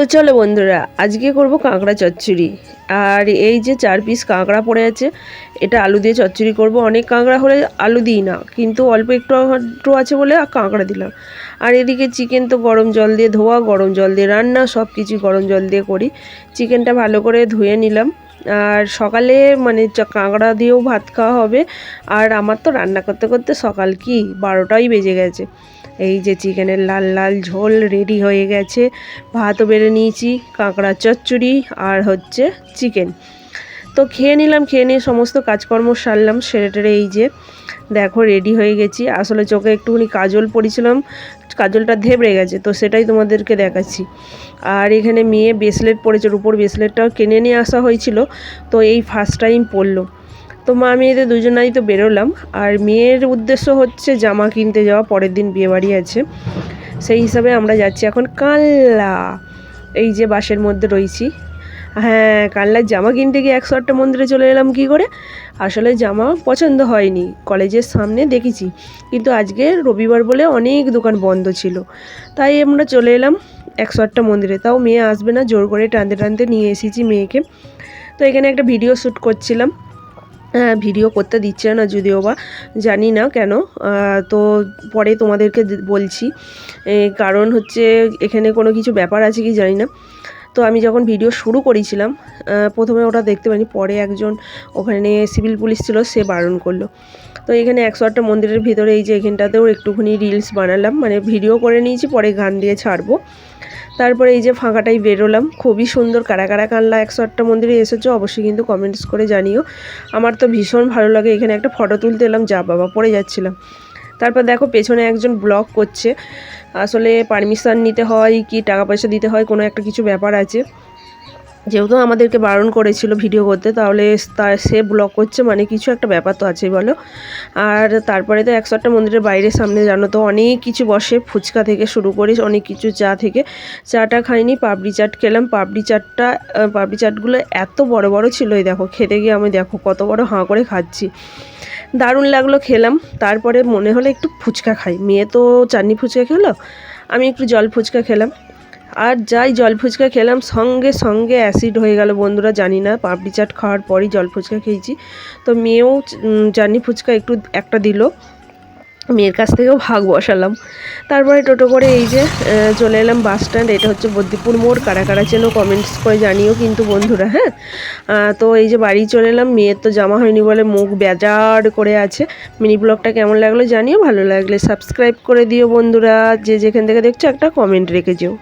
তো চলো বন্ধুরা, আজকে করব কাঁকড়া চচ্চড়ি। আর এই যে 4 পিস কাঁকড়া পড়ে আছে, এটা আলু দিয়ে চচ্চড়ি করব। অনেক কাঁকড়া হলে আলু দিই না, কিন্তু অল্প একটু আছে বলে কাঁকড়া দিলাম। আর এদিকে চিকেন তো গরম জল দিয়ে ধোয়া, গরম জল দিয়ে রান্না, সব কিছু গরম জল দিয়ে করি। চিকেনটা ভালো করে ধুয়ে নিলাম। আর সকালে মানে কাঁকড়া দিয়েও ভাত খাওয়া হবে। আর আমার তো রান্না করতে করতে সকাল কি 12টাই বেজে গেছে। এই যে চিকেনের লাল লাল ঝোল রেডি হয়ে গেছে, ভাতও বেড়ে নিয়েছি, কাঁকড়া চচ্চড়ি আর হচ্ছে চিকেন। তো খেয়ে নিলাম, খেয়ে নিয়ে সমস্ত কাজকর্ম সারলাম, সেরে টেরে এই যে দেখো রেডি হয়ে গেছি। আসলে চোখে একটুখানি কাজল পরিছিলাম, কাজলটা ধেবড়ে গেছে, তো সেটাই তোমাদেরকে দেখাচ্ছি। আর এখানে মেয়ে ব্রেসলেট পরেছে, রূপোর ব্রেসলেটটাও কিনে নিয়ে আসা হয়েছিল, তো এই ফার্স্ট টাইম পরলো। তো মা মেয়েদের দুজনাই তো বেরোলাম। আর মেয়ের উদ্দেশ্য হচ্ছে জামা কিনতে যাওয়া, পরের দিন বিয়েবাড়ি আছে, সেই হিসাবে আমরা যাচ্ছি এখন কাল্লা। এই যে বাসের মধ্যে রয়েছি। হ্যাঁ, কাল্লার জামা কিনতে গিয়ে 108টা মন্দিরে চলে এলাম কি করে। আসলে জামা পছন্দ হয়নি, কলেজের সামনে দেখেছি, কিন্তু আজকে রবিবার বলে অনেক দোকান বন্ধ ছিল, তাই আমরা চলে এলাম 108টা মন্দিরে। তাও মেয়ে আসবে না, জোর করে টানতে টানতে নিয়ে এসেছি মেয়েকে। তো এখানে একটা ভিডিও শ্যুট করছিলাম। ভিডিও করতে দিচ্ছে না যদিও বা, জানি না কেন। তো পরে তোমাদেরকে বলছি, কারণ হচ্ছে এখানে কোনো কিছু ব্যাপার আছে কি জানি না। তো আমি যখন ভিডিও শুরু করেছিলাম, প্রথমে ওটা দেখতে পাইনি, পরে একজন ওখানে সিভিল পুলিশ ছিল, সে বারণ করলো। তো এখানে 108টা মন্দিরের ভিতরে এই যে এখানটাতেও একটুখানি রিলস বানালাম, মানে ভিডিও করে নিয়েছি, পরে গান দিয়ে ছাড়বো। তারপরে এই যে ফাঁকাটাই বেরোলাম। খুবই সুন্দর। কারা কারা কাল্লা 108টা মন্দিরে এসেছো অবশ্যই কিন্তু কমেন্টস করে জানিও। আমার তো ভীষণ ভালো লাগে। এখানে একটা ফটো তুলতে এলাম, যা বাবা পড়ে যাচ্ছিলাম। তারপর দেখো পেছনে একজন ব্লগ করছে। আসলে পারমিশন নিতে হয় কি টাকা পয়সা দিতে হয়, কোনো একটা কিছু ব্যাপার আছে। যেহেতু আমাদেরকে বারণ করেছিল ভিডিও করতে, তাহলে সে ব্লগ করছে, মানে কিছু একটা ব্যাপার তো আছেই বলো। আর তারপরে তো 108টা মন্দিরের বাইরের সামনে জানো তো অনেক কিছু বসে, ফুচকা থেকে শুরু করে অনেক কিছু, চা থেকে। চাটা খাইনি, পাপড়ি চাট খেলাম। পাপড়ি চাটগুলো এত বড় বড় ছিল, এই দেখো খেতে গিয়ে আমি দেখো কত বড় হাঁ করে খাচ্ছি, দারুণ লাগলো, খেলাম। তারপরে মনে হলো একটু ফুচকা খাই, মেয়ে তো চাটনি ফুচকা খেলো, আমি একটু জল ফুচকা খেলাম। আর যাই জল ফুচকা খেলাম, সঙ্গে সঙ্গে অ্যাসিড হয়ে গেল বন্ধুরা, জানি না, পাপড়ি চাট খাওয়ার পরই জল ফুচকা খেয়েছি। তো মেয়েও চাটনি ফুচকা একটা দিল, মেয়ের কাছ থেকেও ভাগ বসালাম। তারপরে টোটো করে এই যে চলে এলাম বাস স্ট্যান্ড। এটা হচ্ছে বদ্দিপুর মোড়। কারা কারা চেনো কমেন্টস করে জানিও কিন্তু বন্ধুরা। হ্যাঁ, তো এই যে বাড়ি চলে এলাম। মেয়ের তো জামা হয়নি বলে মুখ বেজার করে আছে। মিনি ব্লগটা কেমন লাগলো জানিও, ভালো লাগলে সাবস্ক্রাইব করে দিও বন্ধুরা, যে যেখান থেকে দেখছো একটা কমেন্ট রেখে যেও।